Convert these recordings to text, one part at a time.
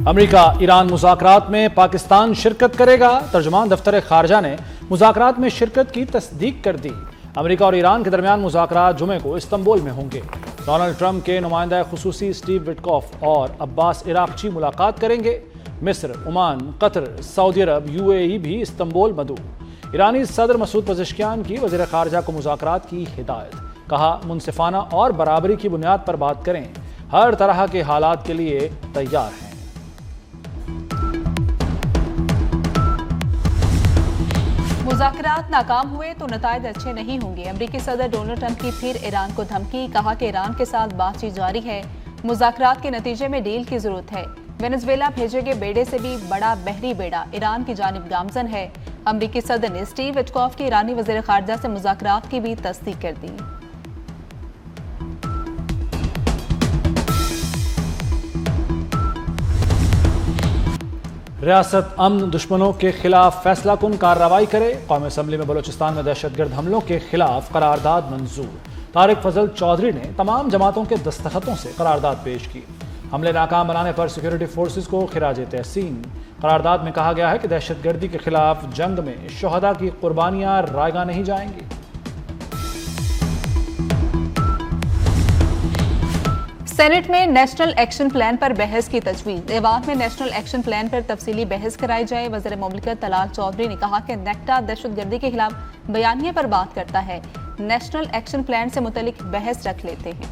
America Iran मुज़ाकरात में पाकिस्तान शिरकत करेगा। तर्जुमान दफ्तर खारजा ने मुज़ाकरात में शिरकत की तस्दीक कर दी। अमेरिका और ईरान के दरमियान मुज़ाकरात जुमे को इस्तंबुल में होंगे। डोनाल्ड ट्रंप के नुमाइंदा खुसूसी स्टीव विटकॉफ और अब्बास इराक़ची मुलाकात करेंगे। मिस्र, ओमान, कतर, सऊदी अरब, UAE भी इस्तंबुल मदऊ। ईरानी सदर मसूद पज़ेश्कियान की वज़ीर ख़ारजा को मुज़ाकरात की हिदायत। कहा, मुनसिफाना और बराबरी की बुनियाद पर बात करें, हर तरह के हालात के लिए तैयार हैं। मुज़ाकरात नाकाम हुए तो नताइज अच्छे नहीं होंगे। अमेरिकी सदर डोनाल्ड ट्रंप की फिर ईरान को धमकी। कहा कि ईरान के साथ बातचीत जारी है, मुज़ाकरात के नतीजे में डील की जरूरत है। वेनेजुएला भेजे गए बेड़े से भी बड़ा बहरी बेड़ा ईरान की जानिब गामजन है। अमेरिकी सदर ने स्टीव विटकॉफ की ईरानी वज़ीर ख़ारजा से मुज़ाकरात की भी तस्दीक कर दी। रियासत अमन दुश्मनों के खिलाफ फैसला कुन कार्रवाई करे। कौमी असम्बली में बलोचिस्तान में दहशतगर्द हमलों के खिलाफ करारदाद मंजूर। तारिक फजल चौधरी ने तमाम जमातों के दस्तखतों से करारदाद पेश की। हमले नाकाम बनाने पर सिक्योरिटी फोर्सेस को खिराज तहसीन। करारदाद में कहा गया है कि दहशतगर्दी के खिलाफ जंग में शोहदा की कुर्बानियां रायगा नहीं जाएंगी। सेनेट में नेशनल एक्शन प्लान पर बहस की तजवीज़। ऐवान में नेशनल एक्शन प्लान पर तफसीली बहस कराई जाए। वज़ीर मुमलिकत तलाल चौधरी ने कहा कि नेक्टा दहशतगर्दी के खिलाफ बयानिए पर बात करता है, नेशनल एक्शन प्लान से मुतल्लिक बहस रख लेते हैं।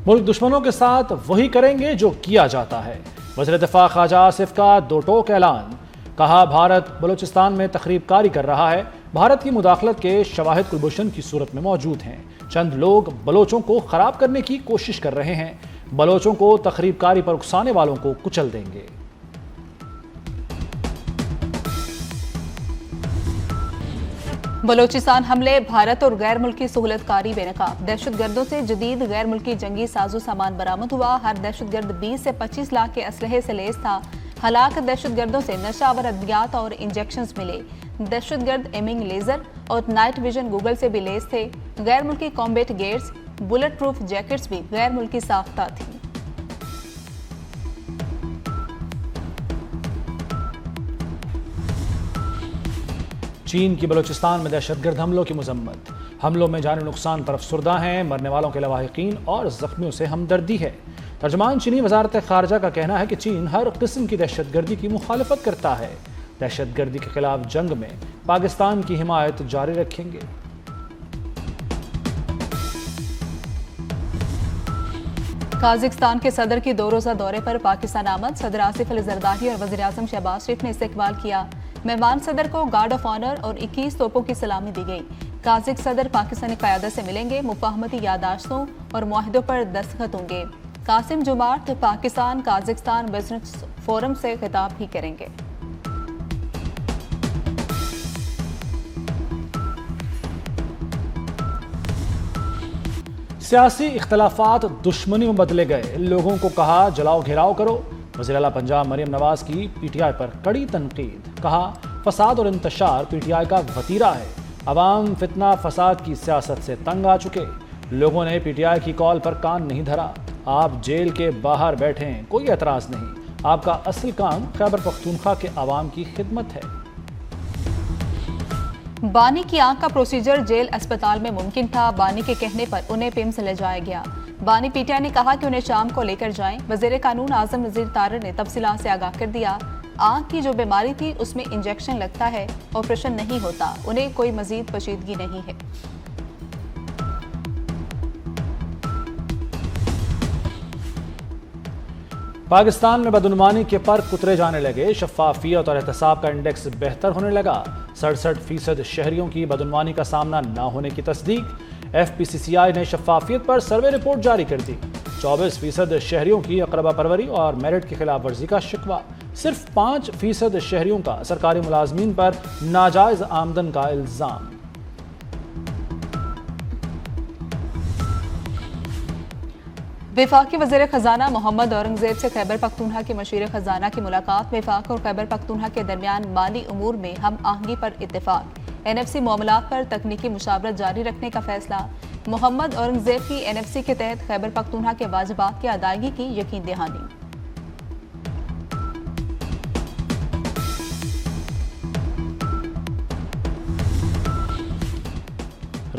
मुल्क दुश्मनों के साथ वही करेंगे जो किया जाता है। वज़ीर दिफा ख्वाजा आसिफ का दो टोक ऐलान। कहा, भारत बलूचिस्तान में तखरीबकारी कर रहा है। भारत की मुदाखलत के शवाहिद कुलभूषण की सूरत में मौजूद हैं। चंद लोग बलोचों को खराब करने की कोशिश कर रहे हैं। बलोचों को तखरीबकारी पर उकसाने वालों को कुचल देंगे। बलोचिस्तान हमले, भारत और गैर मुल्की सहूलतकारी बेनकाब। दहशतगर्दों से जदीद गैर मुल्की जंगी साजो सामान बरामद हुआ। हर दहशतगर्द 20 से 25 लाख के असलहे से लैस था। हलाक दहशतगर्दों से नशावर अद्वियात और इंजेक्शंस मिले। दहशतगर्द एमिंग लेजर और नाइट विजन गूगल से भी लैस थे। गैर मुल्की combat gears, bullet proof jackets भी गैर मुल्की साख्ता थी। चीन की बलूचिस्तान में दहशतगर्द हमलों की मजम्मत। हमलों में जानी नुकसान पर अफसुर्दा हैं। मरने वालों के लवाहिकीन और जख्मियों से हमदर्दी है। तर्जमान चीनी वजारत खारजा का कहना है कि चीन हर किस्म की दहशतगर्दी की मुखालफत करता है। दहशतगर्दी के खिलाफ जंग में पाकिस्तान की हिमायत जारी रखेंगे। काज़िकिस्तान के सदर की 2 रोज़ा दौरे पर पाकिस्तान आमद। सदर आसिफ अली जरदारी और वज़ीर आज़म शहबाज शरीफ ने इस्तकबाल किया। मेहमान सदर को गार्ड ऑफ ऑनर और 21 तोपों की सलामी दी गई। काज़िक सदर पाकिस्तानी क़यादत से मिलेंगे। मुफाहमती यादाश्तों और मुआहिदों पर दस्तखत होंगे। कासिम जुमार्त पाकिस्तान काज़िकिस्तान बिजनेस फोरम से खिताब भी करेंगे। सियासी इख्तलाफात दुश्मनी में बदले गए। लोगों को कहा, जलाओ घेराव करो। वज़ीर आला पंजाब मरियम नवाज की PTI पर कड़ी तनकीद। कहा, फसाद और इंतशार PTI का वतीरा है। अवाम फितना फसाद की सियासत से तंग आ चुके। लोगों ने PTI की कॉल पर कान नहीं धरा। आप जेल के बाहर बैठें, कोई एतराज़ नहीं। आपका असल काम खैबर पख्तूनख्वा के अवाम की खिदमत है। बानी की आंख का प्रोसीजर जेल अस्पताल में मुमकिन था। बानी के कहने पर उन्हें पिम्स ले जाया गया। बानी PTI ने कहा कि उन्हें शाम को लेकर जाएं। वज़ीर कानून आज़म नज़ीर तारड़ ने तफसीलात से आगाह कर दिया। आंख की जो बीमारी थी उसमें इंजेक्शन लगता है, ऑपरेशन नहीं होता। उन्हें कोई मजीद पेचीदगी नहीं है। पाकिस्तान में बदनुमानी के पर कुतरे जाने लगे। शफाफियत और एहतसाब का इंडेक्स बेहतर होने लगा। 67% शहरियों की बदनुमानी का सामना न होने की तस्दीक। FPCCI ने शफाफियत पर सर्वे रिपोर्ट जारी कर दी। 24% शहरियों की अकरबा परवरी और मेरिट की खिलाफ वर्जी का शिकवा। सिर्फ 5% शहरियों का सरकारी मुलाजमीन पर नाजायज आमदन का इल्जाम। वफाकी वज़ीर खजाना मोहम्मद औरंगजेब से खैबर पख्तूनख्वा के मशीर खजाना की मुलाकात। वफाक और खैबर पख्तूनख्वा के दरमियान माली उमूर में हम आहंगी पर इत्तेफाक। NFC मामलात पर तकनीकी मुशावरत जारी रखने का फैसला। मोहम्मद औरंगजेब की NFC के तहत खैबर पख्तूनख्वा के वाजिबात की अदायगी की यकीन दहानी।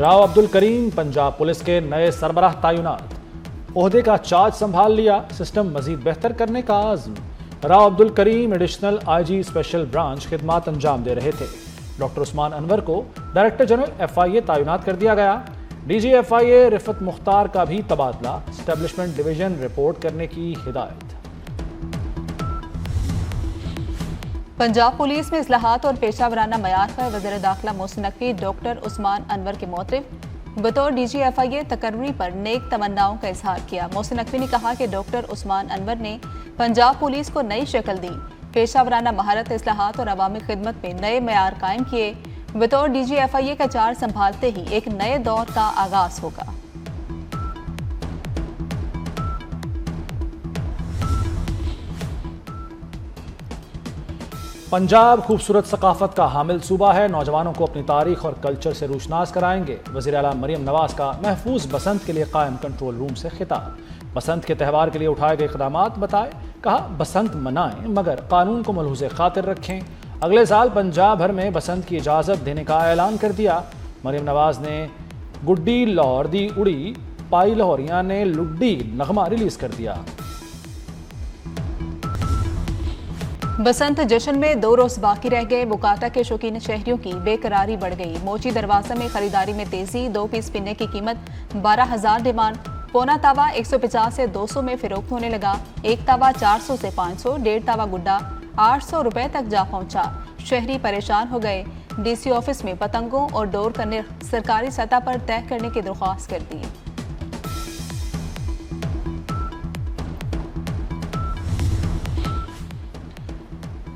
राव अब्दुल करीम पंजाब पुलिस के नए सरबराह तैनात, ओहदे का चार्ज संभाल लिया, सिस्टम मजीद बेहतर करने का आज़म। Rao Abdul Karim additional IG special branch खिदमात अंजाम दे रहे थे। डॉक्टर उस्मान अनवर को डायरेक्टर जनरल FIA तैनात कर दिया गया। DG FIA रिफत मुख्तार का भी तबादला, एस्टेब्लिशमेंट डिवीजन रिपोर्ट करने की हिदायत। पंजाब पुलिस में इस्लाहात और पेशा वराना मयार पर वज़ीर दाखिला मोहसिन नकवी डॉक्टर उस्मान अनवर के मोहतरफ बतौर DG FIA तकर्री पर नेक तमन्नाओं का इजहार किया। मोहसिन नकवी ने कहा कि डॉक्टर उस्मान अनवर ने पंजाब पुलिस को नई शक्ल दी, पेशा वराना महारत, इस्लाहात और अवामी खिदमत में नए मयार कायम किए। बतौर DG FIA का चार्ज संभालते ही एक नए दौर का आगाज होगा। पंजाब खूबसूरत सकाफत का हामिल सूबा है, नौजवानों को अपनी तारीख और कल्चर से रोशनास कराएंगे। वज़ीर आला मरियम नवाज का महफूज बसंत के लिए कायम कंट्रोल रूम से खिताब। बसंत के त्यौहार के लिए उठाए गए इक़दामात बताए, कहा बसंत मनाएं मगर कानून को मलहूज़े खातिर रखें। अगले साल पंजाब भर में बसंत की इजाज़त देने का ऐलान कर दिया। मरियम नवाज ने गुड्डी लाहौर दी उड़ी, पाई लाहौरियां ने लुड्डी नगमा रिलीज कर दिया। बसंत जश्न में 2 रोज बाकी रह गए, बुकाता के शौकीन शहरियों की बेकरारी बढ़ गई। मोची दरवाजा में खरीदारी में तेजी, 2 पीस पिन्ने की कीमत 12,000 डिमांड, पौना तावा 150 से 200 में फिरोख्त होने लगा, एक तावा 400 से 500, 1.5 तावा गुड्डा 800 रुपए तक जा पहुंचा। शहरी परेशान हो गए। DC ऑफिस में पतंगों और डोर करने सरकारी सतह पर तय करने की दरख्वास्त कर दी।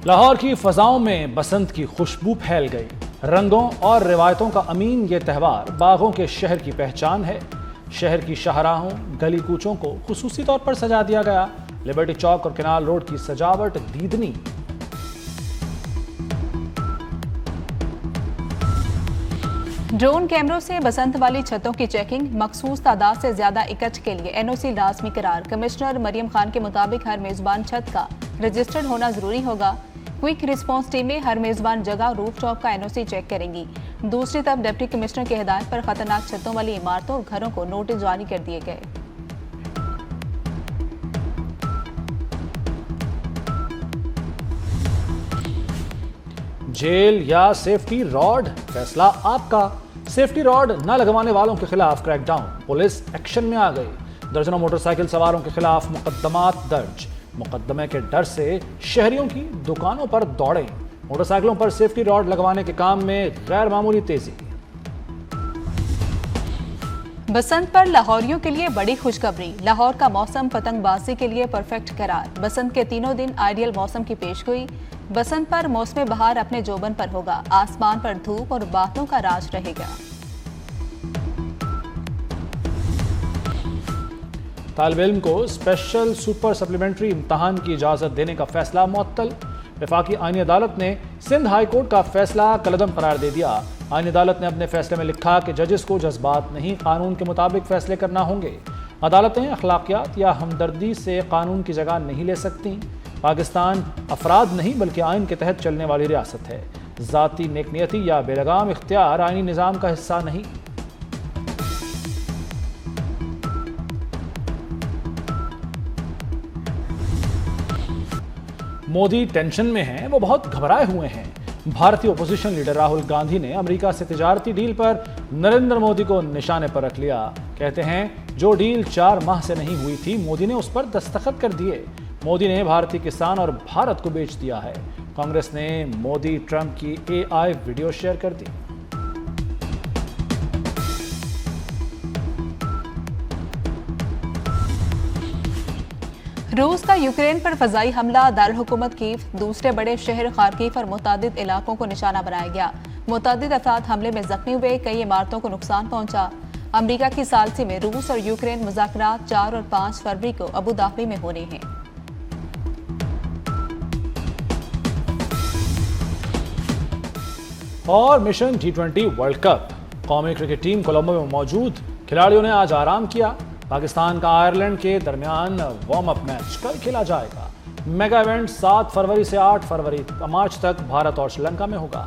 लाहौर की फजाओं में बसंत की खुशबू फैल गई। रंगों और रिवायतों का अमीन ये त्यौहार बागों के शहर की पहचान है। शहर की शाहराहों, गली कूचों को खुसूसी तौर पर सजा दिया गया। लिबर्टी चौक और कैनाल रोड की सजावट दीदनी। ड्रोन कैमरों से बसंत वाली छतों की चेकिंग, मखसूस तादाद से ज्यादा इकट्ठ के लिए NOC लाजमी करार। कमिश्नर मरियम खान के मुताबिक हर मेजबान छत का रजिस्टर्ड होना जरूरी होगा। क्विक रिस्पांस टीमें हर मेजबान जगह रूफ टॉप का NOC चेक करेंगी। दूसरी तरफ डिप्टी कमिश्नर की हिदायत पर खतरनाक छतों वाली इमारतों और घरों को नोटिस जारी कर दिए गए। जेल या सेफ्टी रॉड, फैसला आपका। सेफ्टी रॉड न लगवाने वालों के खिलाफ क्रैकडाउन, पुलिस एक्शन में आ गई। दर्जनों मोटरसाइकिल सवारों के खिलाफ मुकदमात दर्ज। मुकदमे के डर से शहरियों की दुकानों पर दौड़े। मोटरसाइकिलों पर सेफ्टी रॉड लगवाने के काम में गैर मामूली तेजी। बसंत पर लाहौरियों के लिए बड़ी खुशखबरी, लाहौर का मौसम पतंगबाजी के लिए परफेक्ट करार। बसंत के तीनों दिन आइडियल मौसम की पेशगोई। बसंत पर मौसम बहार अपने जोबन पर होगा, आसमान पर धूप और बादलों का राज रहेगा। तालिब इल्म को स्पेशल सुपर सप्लीमेंट्री इम्तहान की इजाज़त देने का फैसला मुअत्तल। वफाकी आईनी अदालत ने सिंध हाई कोर्ट का फैसला कलअदम करार दे दिया। आईनी अदालत ने अपने फैसले में लिखा कि जजेस को जज्बात नहीं, कानून के मुताबिक फैसले करना होंगे। अदालतें अखलाकियात या हमदर्दी से कानून की जगह नहीं ले सकती। पाकिस्तान अफराद नहीं बल्कि आइन के तहत चलने वाली रियासत है। ज़ाती नेकनियती या बेलगाम इख्तियार आइनी निज़ाम का हिस्सा नहीं। मोदी टेंशन में हैं, वो बहुत घबराए हुए हैं। भारतीय ओपोजिशन लीडर राहुल गांधी ने अमेरिका से तिजारती डील पर नरेंद्र मोदी को निशाने पर रख लिया। कहते हैं जो डील 4 माह से नहीं हुई थी, मोदी ने उस पर दस्तखत कर दिए। मोदी ने भारतीय किसान और भारत को बेच दिया है। कांग्रेस ने मोदी ट्रंप की AI वीडियो शेयर कर दी। रूस का यूक्रेन पर फजाई हमला, दारुल-हुकूमत कीव, दूसरे बड़े शहर खार्किव और मुतादिद इलाकों को निशाना बनाया गया। मुतादिद अफराद हमले में जख्मी हुए, कई इमारतों को नुकसान पहुंचा। अमेरिका की सालसी में रूस और यूक्रेन मुज़ाकरात 4 और 5 फरवरी को अबू धाबी में होने हैं। और मिशन T20 वर्ल्ड कप, कौमी क्रिकेट टीम कोलंबो में मौजूद खिलाड़ियों ने आज आराम किया। पाकिस्तान का आयरलैंड के दरमियान वार्म अप मैच कल खेला जाएगा। मेगा इवेंट 7 फरवरी से 8 मार्च तक भारत और श्रीलंका में होगा।